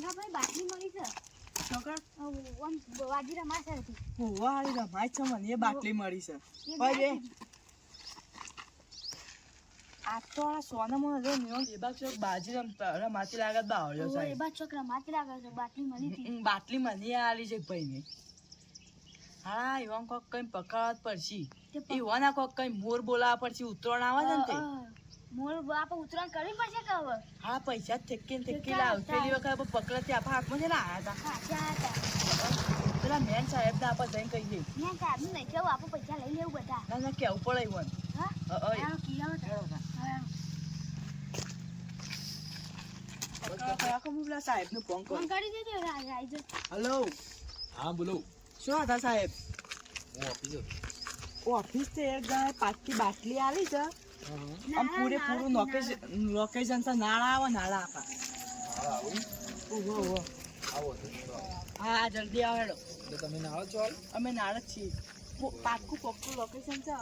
ભાઈ બાટલી મળી છે છોકરા ઓમ વાજી રમાય છે વાળી રમાય છે મને એ બાટલી મળી છે ભાઈ આ તો આ સોનામાં જો ને એ બાજુ ચોક બાજી રમાતી લાગે બાવળ્યો એ સાહેબ બા છોકરા માથે લાગે છે બાટલી મળી હતી બાટલી મને આલી છે ભાઈ ને હા ઈવન કોક કઈ પકડવા પડશે ઈવન કોક કઈ મોર બોલાવા પડશે ઉતરણ આવે છે ને તે મોર બાપ ઉતરાણ કરવી પડશે કે હવે હા પૈસા ઠેકી લાવ પેલી વખત પકડતી આપણા હાથમાં છે ને આયા હતા પેલા મેન સાહેબ ને આપણે જઈને કહીએ મેં સાહેબ ને નહીં કેવું આપણે પૈસા લઈ લેવું બધા ના કેવું પડે ઈવન હા ચાલો કિયાવો સાહેબ નું ફોન ફોન કરી દેજો આઈજો હેલો હા બોલો શું હતા સાહેબ હું ઓફિસે ઓફિસ થી એક ગાય પાકી બાટલી આલી છે આમ પૂરેપૂરું લોકેશન છે નાળા આવે નાળા આપા આવો હા જલ્દી આવો હેડો એટલે તમે નાળો છો હાલ અમે નાળા જ છીએ પાકું લોકેશન છે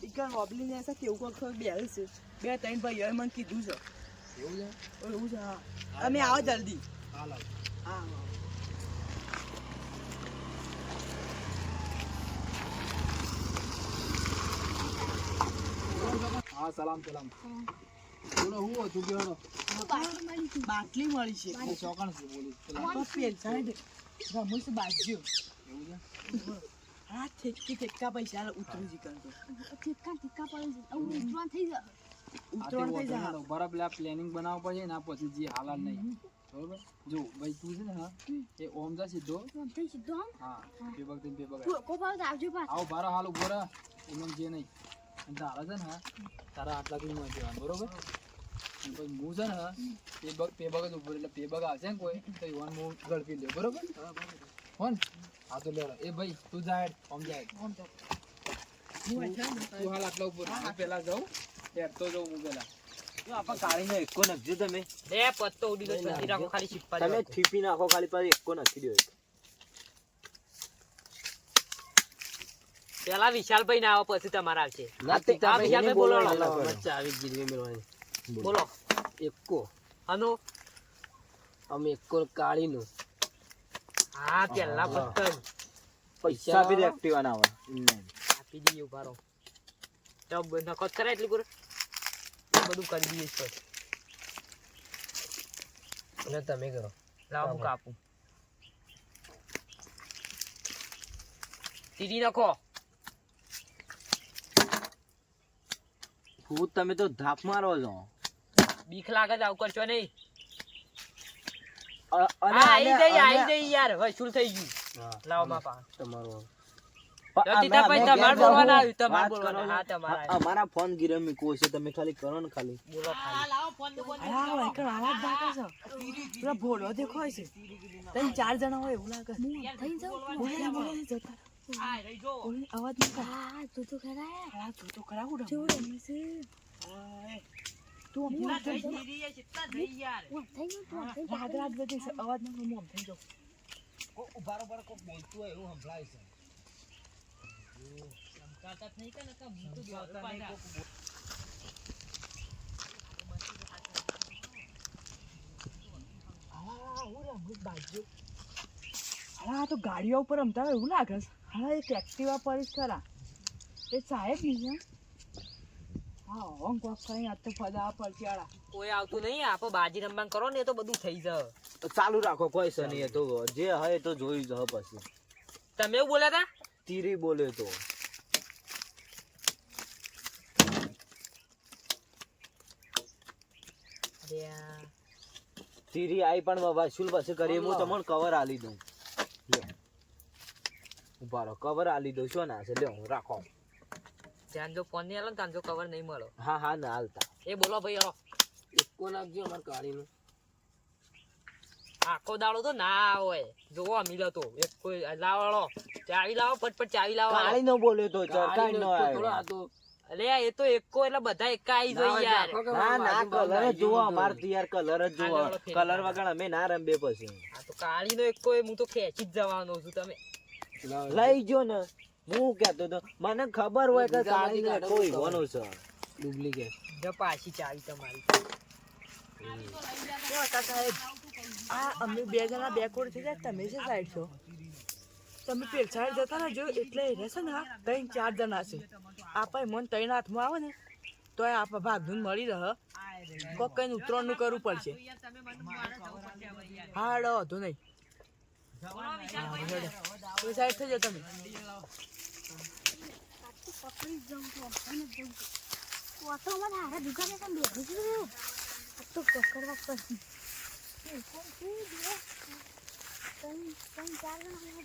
ઈકર હોબલી ને છે કેવું કોક બેલ છે 2-3 ભાઈઓએ મને કીધું છે એવું છે હા અમે આવો જલ્દી હાલ આવો હા હા સલામ બોલો હું હતું કેવાનો બાટલી મળી છે હું ચોકણ છું બોલું પેલ સાહેબ રમુસ બાજુ એવું છે હા ઠેકા પૈસા ઉતરી જીકન તો ઠીકા પડી છે ઉતરાણ થઈ જાય ઉતરણ થઈ જાય બરાબર પેલા પ્લાનિંગ બનાવવું પડે ને પછી જે હાલાલ નહીં બરોબર જો ભાઈ તું છે ને હા એ ઓમ જા સીધો થઈ સીધો હા પેબક કો પાસ આવજો પાસ આવો બારો હાલ ઉભો રહે એમ જે નહીં અને તારા છે ને તારા આટલા સુધી માં જવાનું બરોબર પછી હું છે ને પેબક જ ઉભો એટલે પેબક આવશે ને કોઈ તો ઈવન હું ઝડપી લે બરોબર હોન હા તો લે એ ભાઈ તું જાય ઓમ જાય તું હાલ આટલા ઉપર પેલા જાઉં તો જાઉં હું પેલા આપા કાળીનો એકો નખજો તમે બે પત્તો ઉડી ગયો નથી રાખો ખાલી છીપ્પા તમે થીપી નાખો ખાલી પર એકો નખી દો પેલા વિશાલભાઈ ના આવે પછી તમારા આવશે વિશાલભાઈ બોલો ચાવી ગીરવી મેળવાની બોલો એકો હનો અમે એકો કાળીનો હા પેલા પત્તર પૈસા આપી દે એક્ટિવા ના આવે આપી દઈએ ઉભારો તો નખત કરે એટલી પૂરે બધું કરી દઈએ પછી અને તમે કરો લાવ હું કાપું તીરી નાખો ભૂત તમે તો ધાપ મારો છો બીક લાગે જ આવું કરશો નહીં અને આઈ જઈ યાર હવે શું થઈ ગયું લાવ માપા તમારો અમારા ફોન ગીરે મીકો છે તમે ખાલી કરો ને ખાલી બોલો પૂરા ભોળો દેખાય છે 3-4 જણા હોય એવું લાગે થઈ જાવ અવાજ નહીં કર હા તું તો ખરા તો ખરા હું કેવું રમે છે તું થઈ ગયું રાત બધી અવાજ ના મોમ થઈ જાવ ઉભારો પર કોઈ બોલતું હોય એવું સંભળાય છે હા તો ગાડીઓ ઉપર રમતા હોય એવું લાગે છે હા એક એક્ટિવા પર જ ખરા એ સાહેબ નહીં હા હોમ કોક કઈ આ તો ફદા પડતી આડા કોઈ આવતું નહીં આપો બાજી રમવાનું કરો ને એ તો બધું થઈ જાય ચાલુ રાખો કોઈ છે નહીં તો જે હોય તો જોઈ જ પછી તમે એવું બોલ્યા હતા તીરી બોલે તો તીરી આઈ પણ વસૂલ પછી કરીએ હું તમને કવર આલી દઉં ઉભા રહો કવર આલી દઉં શું ના છે લ્યો રાખો ધ્યાન જો ફોન નહીં આલો ને ત્યાં જો કવર નહીં મળો હા ના હાલતા એ બોલો ભાઈ હલો એકો નાખજો અમાર કાળીનું આખો દાડો તો ના હોય જોવો મિલો તો એક કોઈ લાવો ચાવી લાવો ફટફટ ચાવી લાવો કાળી નો બોલ્યો તો ચરકાઈ નો આવ્યો અલે એ તો એકો એટલે બધા એકા આવી જોઈ યાર ના કલર જ જોવો અમાર તો યાર કલર જ જોવો કલર વગર અમે ના રંબે પછી આ તો કાળી નો એકો હું તો ખેંચી જ જવાનો છું તમે લઈ જો ને હું કહેતો તો મને ખબર હોય કે કાળી ને કોઈ હોનો છે ડુપ્લિકેટ જ પાછી ચાવી તમારી સાહેબ આ અમે 2 જણા બેકવર્ડ થઈ જાય તમે છે સાઈડ છો તમે પેલ સાઈડ જતા રહેજો એટલે એ રહેશે ને 3-4 જણા છે આપણે મન 3 હાથમાં આવે ને તો આપણે ભાગનું મળી રહે કોક કઈ ઉતરણનું કરવું પડશે હા હેડો વાંધો નહીં કોઈ સાઈડ થઈ જાઓ તમે પકડી જાઉં તો અને જાઉં તો મને હારા દુકાને પણ બેઠું છું તો પકડવા પડશે કોણ છે બે ત્રણ ચાર જણા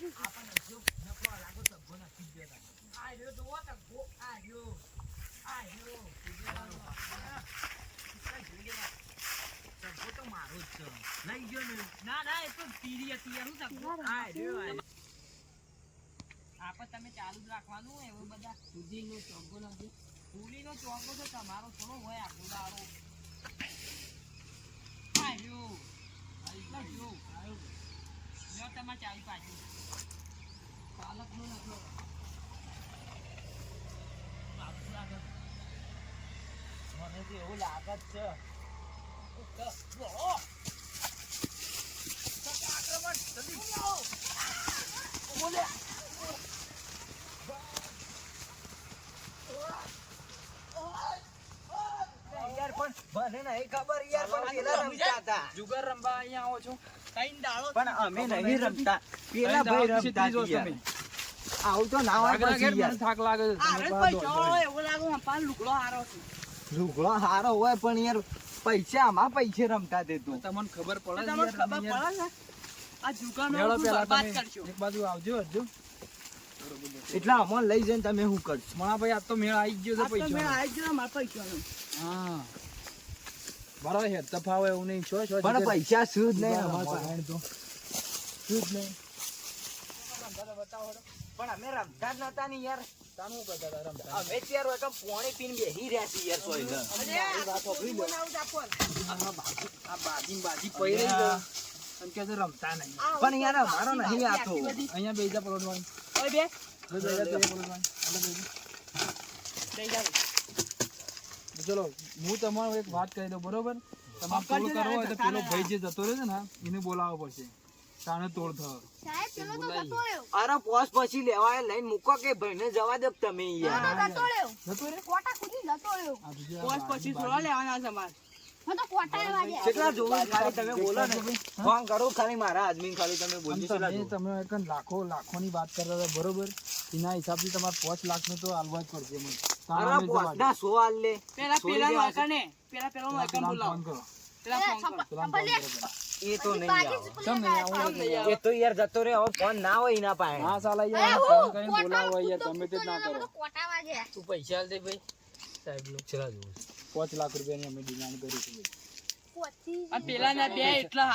તમે ચાલુ જ રાખવાનું એવું બધા સુધીનો ચોંકો નથી પૂરીનો ચોંકો તો તમારો થોડો હોય આખો દાડો આવ્યો જો તમારે ચાવી પાછી પાલકનો નખો મને તો એવું લાગે જ છે યાર પણ મને નહીં ખબર યાર પણ પેલા રમતા હતા જુગાર રમવા અહીંયા આવો છો પણ અમે નહીં રમતા પેલા ભાઈ રમતા હતા યાર. આવું તો ના હોય પછી યાર થાક લાગે છે તમે પાછા દોડ પડે. લુગડો હારો હોય પણ યાર પૈસા આમાં પૈસે રમતા તે તું તમને ખબર પડે છે યાર, તમે યાર મેળો પહેલા તમે એક બાજુ આવજો હજુ એટલે અમને લઈ જઈને તમે શું કરશો મણાભાઈ આ તો મેળ આવી ગયો છે પૈસા હા બરાબર હેડ તફાવે એવું નહીં છો છો પણ પૈસા શું જ નહીં અમારે પાસે. પાસે તો શું જ નહીં પણ અમે રમતા જ નતા ને યાર તાનું કરતા હતા રમતા અમે ત્યાર હોય પોણી પીને બેસી રહ્યા છીએ યાર સોય આ બાજી પડી રહી છે અને કે છે રમતા નહીં પણ યાર અમારો નહીં આતો અહીંયા બેજા પકડવાની બેજા પકડવાની ચલો હું તમારો એક વાત કહી દઉં બરોબર તમારે તોડ કરવો હોય તો પેલો ભાઈ જે જતો રહ્યો છે ને એને બોલાવવો પડશે તાણે તોડ થયો સાહેબ પેલો તો જતો રહ્યો અરે પોસ પછી લેવાય લઈને મૂકો કે ભાઈને જવા દો તમે યાર જતો રહ્યો જતો રે કોટા કૂદી જતો રહ્યો આ બીજા હું તો કોટા વાગે કેટલા જોવું ખાલી તમે બોલો ને ફોન કરો ખાલી મારા આદમી ખાલી તમે બોલજો કેટલા તમે તમે એક લાખોની વાત કરતા હતા બરોબર એના હિસાબથી તમારે 5 લાખનું તો આલવા જ પડશે મને અરે પોસના 100 આલ લે ફોન કરો એ તો નહીં આવે એ તો યાર જતો રે હવે ફોન ના હોય એના પાસે હા સાલા યાર ફોન કરીને બોલાવો યાર તમે તે જ ના કરો કોટા વાગે તું પૈસા આલ દે ભાઈ સાહેબ નું ચલા દઉં 5 લાખ રૂપિયાની અમે ડિમાન્ડ કરી છે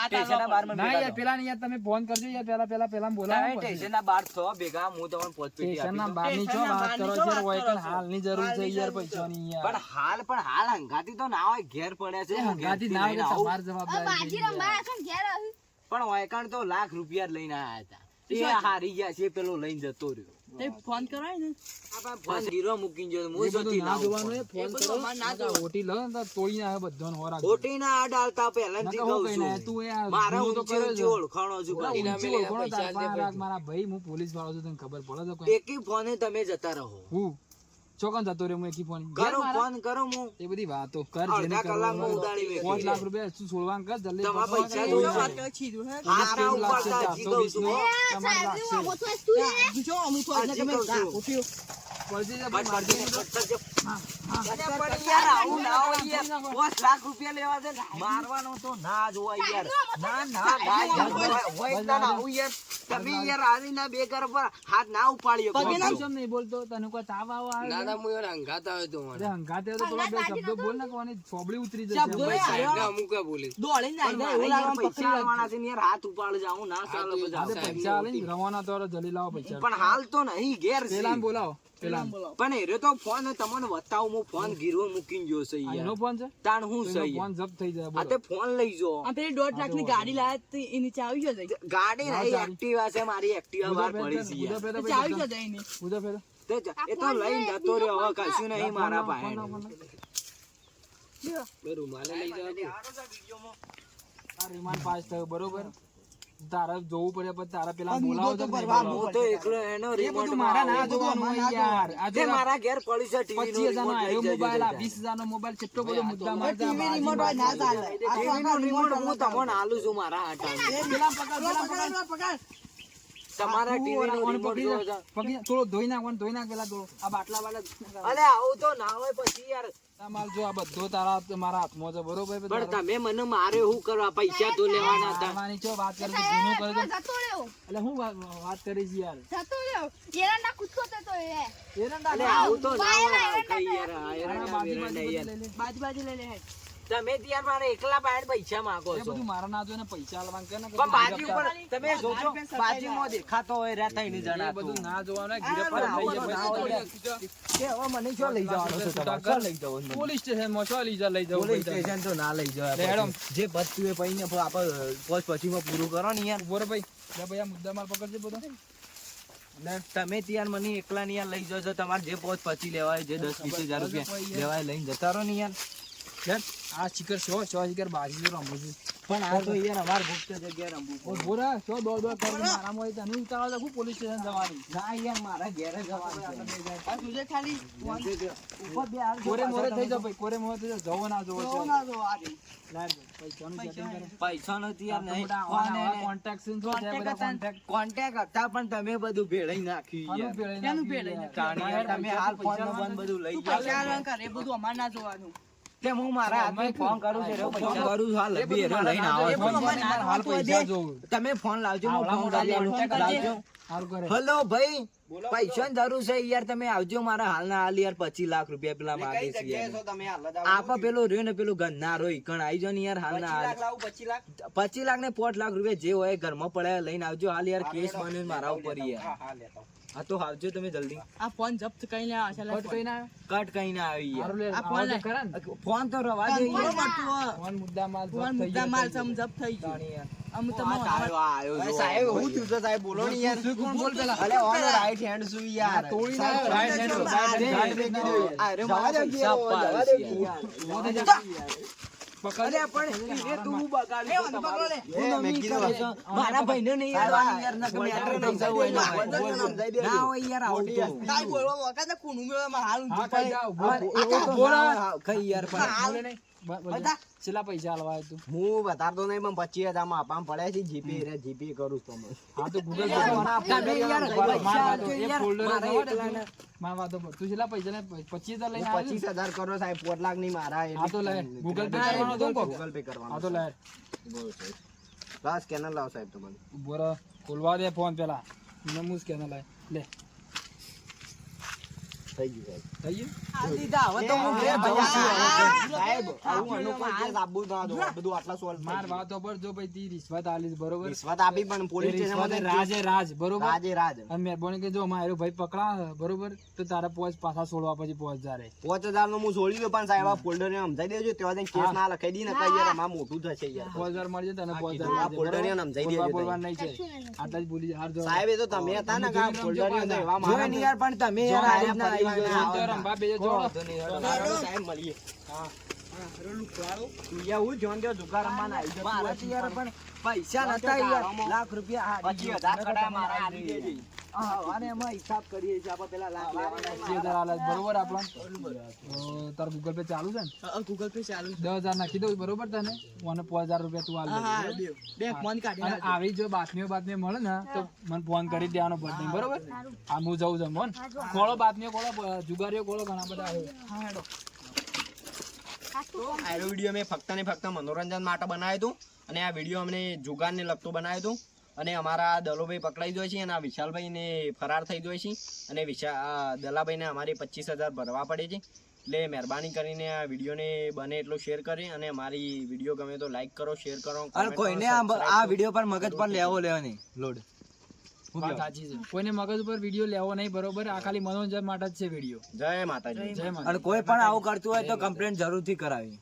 સ્ટેશનના બારમાં ના યાર પેલા ને યાર તમે ફોન કરજો યાર પેલા બોલાવો પડશે. સ્ટેશનના બાર 100 ભેગા હું તમને 5 પેટી સ્ટેશનના આપી બહારની છો વાત કરો છો યાર હોય કે હાલની જરૂર છે યાર પૈસાની દઉં. યાર પણ હાલ હંગાતી તો ના હોય ઘેર પડ્યા છે હું ગાતી ઘેરથી ના લઈને આવે તો આવું. તમારી બાજી જવાબદારી રંબા છે ઘેર આવ્યું પણ વાયકાણ તો લાખ રૂપિયા લઈને આયા હતા એ હારી ગયા છે પેલો લઈને જતો રહ્યો ફોન કરાય ને ફોન ગીરો મૂકીને જો એ હું બધું જોતી ના લાવું જોવાનું એ ફોન કરો ઓટી લો ને તો તોડીને આવે બધાને હોર રાખજો. ખોટી ના આ ડાલતા પહેલાથી નકર હું કહું કઈ ના, છું તું યાર મારા ભૂલ તો ઊંચી કરે ઊંચી છે. ઓળખાણો છું ઓલા ભાઈ. ઊંચી ઓળખો ને તાર પાસે રાખ મારા ભાઈ હું પોલીસ વાળો છું તને ખબર પડે છે કોઈ એકી ફોને તમે જતા રહો હું ચોકન જતો રહ્યો હું એકી ફોન કરો ફોન કરો હું એ બધી વાતો કર જેને અડધા કલાકમાં કરવાનું ઉડાડી મેકીએ. 5 લાખ રૂપિયા શું સોલવાન કર જલ્દી તમારા પકડો. પૈસા કોઈ જોવા ના માટે આવે. હારા કેમ લાગશે ઉપાડતા 420 જીગવ છું. નું? તમારે લાગશે. હું તો તું રે આ જીગવ છું. પડશે છે, બસ પડશે પડશે, છે. પડશે. અરે પણ યાર આવું ના હોય યાર. 5 લાખ રૂપિયા લેવા છે ને, મારવાનો તો ના જ હોય યાર. ના ના ના જ હોય જ ના આવું યાર. તમે યાર આવીને બે ઘર પર હાથ ના ઉપાડ્યો તું કેમ નહીં બોલતો તને કોઈ તાવ આવો આવે છે? અરે હંગાતે હોય તો થોડા બે શબ્દો બોલ ને કોની થોબડી ઉતરી જશે પણ મારે યાર પૈસા આવવાના છે ને યાર, હાથ ઉપાડ જાઉં ના ચાલે બધા. આજે પૈસા આલે ને રવાના તો જલ્દી લાવો પૈસા પણ હાલ તો નહીં ઘેર છે. પેલા બોલાવો પેલા પણ એરે તો ફોન તમને બતાવું હું ફોન ગીરો મૂકીને ગયો છે એનો યાર. ફોન છે તાણ હું એનો છે ફોન યાર. જપ્ત થઈ જાય આ બોલો. તે ફોન લઈ જો. ગાડી લાયા એની ચાવી છે ગાડી નહીં, એક્ટિવા છે મારી, એક્ટિવા બહાર પડી છે યાર. ચાવી છે એની ઉધા ફેરો એ તો લઈને જતો રહ્યો, હવે કશું નહીં મારા પાસે. આ રિમાન્ડ પાસ થયો બરોબર તારે જોવું પડે પછી તારા પેલા બોલાવો તો હું તો એકલો એનો એ remote બધું માં મારા ના આવું જોવાનું હોય યાર આ તે જો મારા ઘેર પડ્યું છે TV નો 25,000 નો remote આયો લઈ મોબાઈલ આ જજો. 20,000 નો મોબાઈલ કેટલો બધો મુદ્દા મારતા TV નો remote હું તમને આલું છું મારા હાટાને. તમારા TV નો remote જોવો છો. થોડો ધોઈ નાખ પેલા થોડો આ બાટલા વાળા અલે આવું તો ના હોય પછી યાર. માલ જો આ બધો મારા હાથમાં છે બરોબર પણ તમે મને મારે શું કરવા પૈસા તો લેવાના હતા. આવવાની છો વાત કરે છે ગુનો કરે છે જતો રહ્યો એટલે હું વાત કરી છે યાર જતો રહ્યો એરંડા કૂદકો તો એ એરંડા અલે આવું તો ના હોય કઈ યાર આ આ એરંડા બાજી બેરંડા બાજી યાર. લઈ લે. બાજુ લઈ લે તમે તો યાર મારે એકલા પાયે પૈસા માંગો એ છો. બધું મારા ના જોઈને પૈસા આલવાનું કે ના પણ બાજુ પર તમે જોજો બાજુમાં દેખાતો હોય રહેતા નહીં એ જણાતું. બધું ના જોવાનું હોય, ગીરે પણ પર આવું લઈ તો ના હોય. કે હવે મને શું લઈ જવાનું છે તમારે? શું લઈ જવાનું મને? પોલીસ સ્ટેશન માં શું લઈ જવું પોલીસ પડે? સ્ટેશન તો ના લઈ જવાય લે હેડો. પછી. જે પત્યું એ પૈને આપણે પોસ્ટ પછીમાં પૂરું કરો ને યાર. ઉભો રે ભાઈ લે ભાઈ આ મુદ્દા માલ પકડજે બધો ને તમે તો યાર મને એકલા ને યાર લઈ જાઓ છો. તમારે જે પોસ્ટ પછી લેવાય જે 10-20 હજાર રૂપિયા લેવાય લઈને જતા રહો ને યાર. યાર આ શિખર શિખર બાજી જો રમું છું પણ આ તો યાર અમાર ગુપ્ત જગ્યાએ રમવું ઓ પડે. બોરા શું દોડ કરી મારામાં હોય તને ઉતાવળ તો હું પોલીસ સ્ટેશન જવાની ના યાર મારા ઘેરે જવાનું છે. આ તુજે ખાલી ઉપર બે હાલ કોરે મોરે થઈ જાવ ભાઈ કોરે મોરે થઈ જાવ જવો ના જોવો છે ના જો આ રે લાડ પૈસાનું setting કરે. પૈસા નથી યાર નહીં. કોન્ટેક્ટ છે તો ત્યાં બધા કોન્ટેક્ટ કોન્ટેક્ટ હતા પણ તમે બધું ભેળાઈ નાખ્યું યાર. કેનું ભેળાઈ નાખ્યું? તાણી યાર તમે હાલ ફોન નો બંધ બધું લઈ પૈસા જાઓ. આલવાનું કરે એ બધું અમાર ના જોવાનું તે હું મારા હાથમાં ફોન કરું છું રે, પૈસા કરું છું હાલ બે રે લઈને આવો એ બધું છો. અમારે ના હાલ પૈસા જોવું તમે ફોન લાવજો હું આવડા ફોન મોટા કરી આલું. contact લાવજો. હાલ કરે હેલો ભાઈ પૈસાની જરૂર છે યાર. તમે આવજો મારા હાલના હાલ યાર 25 લાખ રૂપિયા પેલા માંગે છે યાર. આપા પેલો રહ્યો ને પેલું ગન્નારો ઈકણ આવી જાઓ ને યાર હાલના હાલ 25 લાખ ને 5 લાખ રૂપિયા જે હોય ઘરમાં પડ્યા લઈને આવજો હાલ યાર. કેસ બન્યો મારા ઉપર યાર. હા તો આવજો તમે જલ્દી. આ ફોન જપ્ત કરીને આશા કટ કઈ ના કટ કઈ ના આવી યાર. હારું લે આ ફોન આવો તો લે. ખરા ને ફોન તો રવા દે યાર. ફોન મુદ્દા માલ જપ્ત ફોન થઈ મુદ્દા ગયો. માલ સમ જપ્ત થઈ ગયું તાણી યાર. અમુ આ તમે તારો આયો જો. સાહેબ, હું થયું છે સાહેબ? બોલો ને યાર. શું કોણ બોલ પેલા? અલે ઓન રાઈટ હેન્ડ શું યાર? તોડી ના right hand પર, right hand પર. અરે મારા પૈસા પાડશે યાર. પકડ. અરે પણ એ તું બગાડ્યું છે તમારું. એ હું નમી કરું છું. મારા ભાઈને નહીં યાર યાર નકર મેટર નહીં જવું હોય ના હોય. ના હોય યાર આવું તો. કાઈ બોલવા વખત ને કુનું મેળવા હાલ હા, ખાઈ જાઓ. હા, એવો તો બોલો. ના હોય. ખાઈ યાર પણ. બોલે નહીં. છેલ્લા પૈસા આલવા આવ્યો તું? હું બતાવતો નહીં પણ 25,000 માં આપામ પડ્યા છે. જીપે રે જીપે કરું છું તમે. હા તો ગૂગલ પે તમે યાર પૈસા આપજો યાર. મારા એકલાને માં વાતો પર. તું છેલ્લા પૈસા ને 25,000 લઈને આવ્યો ને? 25,000 કરો સાહેબ 5 લાખ નહીં મારા. હા તો લે. ગૂગલ પે કરવાનો હતો ને કોક? ગૂગલ પે કરવાનો. હા તો લે. લાવ સ્કેનર લાવ સાહેબ તમારે. ઉભો રહો. ખોલવા દે ફોન પેલા. નમુ સ્કેનર લાય. લે. થઈ ગયું સાહેબ. થઈ ગયું? આ દીધા હવે તો હું ઘરે જવું છું હવે. જવા સાહેબ આવું અનુકૂળ કેસ આપવું ના દો. બધું આટલા સોલ્વ માર વાતો પર જો ભાઈ તી રિશ્વત આલીશ બરોબર? રિશ્વત આપી પણ પોલીસ રિશ્વત સ્ટેશનમાં રાજે રાજ બરોબર? રાજે રાજ અને મહેરબાની કે જો મારો ભાઈ પકડા બરોબર તો તારા પોચ પાછા છોડવા પછી પોચ જારે 5,000 નો હું છોડી દઉં પણ સાહેબ આ ફોલ્ડર ને સમજાઈ દેજો તેવા જઈને કેસ ના લખાઈ દી ને કઈ યાર આમાં મોટું થશે યાર. 5,000 મળશે તને 5,000 આ ફોલ્ડર ને સમજાઈ દેજો બોલવા તમે. નહીં છે આટલા જ બોલી હાર જો સાહેબ એ તો તમે હતા ને કે આ ફોલ્ડર ને એવા જોઈ મારા નહીં યાર પણ તમે યાર આ રીતના આવી તો ગયો રંભા બેજો જોડો. સાહેબ મળીએ. યાર હું જોન દે દુકાન રમવાના આવી જતો મારા તો યાર પણ પૈસા નતા યાર લાખ રૂપિયા 25,000 કડા મારા આવી દેજે. હા અને એમાં હિસાબ કરીએ છીએ આપણે પેલા લાખ લેવાના 25,000 આલે છે, બરોબર આપણને તો તાર ગૂગલ પે ચાલુ છે ને? ગૂગલ પે ચાલુ 10,000 નાખી દઉં બરોબર તને મને 5,000 રૂપિયા તું આલ હા દે. બે ફોન કાઢી અને આવી જો બાતમીઓ મળે ને તો મને ફોન કરી દેવાનો બર્થડે બરોબર? હા હું જઉં છું ફોન ખોળો બાતમીઓ ખોળો જુગારીઓ ખોળો ઘણા બધા આવે. આ વિડીયો મેં ફક્ત ને ફક્ત મનોરંજન માટે બનાવ્યું હતું અને આ વિડીયો અમને જુગારને લગતો બનાવ્યો હતો અને અમારા દલોભાઈ પકડાઈ જાય છે અને આ વિશાલભાઈ ને ફરાર થઈ જાય છે અને દલાભાઈને અમારે 25,000 ભરવા પડે છે. એટલે મહેરબાની કરીને આ વિડીયોને બને એટલો શેર કરે અને અમારી વિડીયો ગમે તો લાઈક કરો, શેર કરો. અને કોઈને આ વિડીયો પર મગજ પર લેવો નહીં લોડ. વાત સાચી છે. કોઈને મગજ ઉપર વિડીયો લેવો નહીં બરોબર? આ ખાલી મનોરંજન માટે જ છે વિડીયો. જય માતાજી. જય માતા. અને કોઈ પણ આવું કરતું હોય તો કમ્પ્લેન્ટ જરૂરથી કરાવી.